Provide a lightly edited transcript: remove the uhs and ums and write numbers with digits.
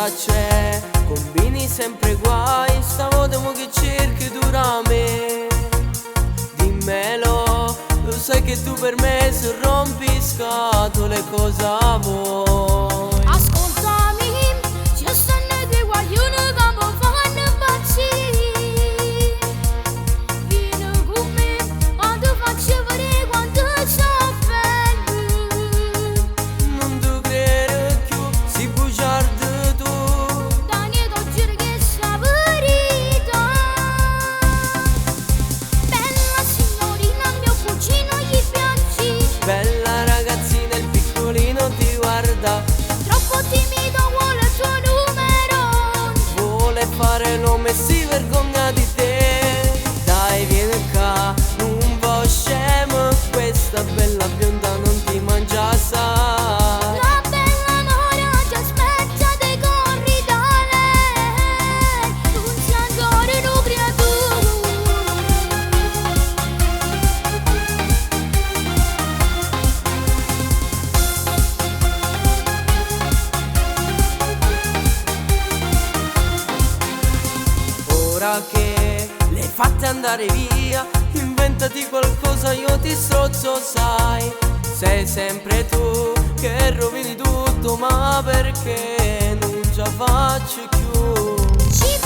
c'è, combini sempre guai, stavolta mo che cerchi tu da me. Dimmelo, lo sai che tu per me se rompi scatole cosa vuoi? Ascoltami, ci stanno due guaglioni che mi fanno impazzire. Vieni con me, ma ti faccio vedere quanto sono bello. Non ti credo più, si bugiardo tu. Dani, ti giuro che sta verità. Bella signorina, mio cugino gli piaci. Bella ragazzina, il piccolino ti guarda. Troppo timido, vuole il tuo numero. Vuole fare nome e si vergogna di te. Dai vieni qua, un po' scemo, questa bella bionda non ti mangia assai. La bella Nora ti aspetta dei corri da lei. Non si ancora una creatura. Ora che l'hai fatta andare via, inventati qualcosa, io ti strozzo, sai. Sei sempre tu che rovini tutto, ma perché non ce la faccio più? Ci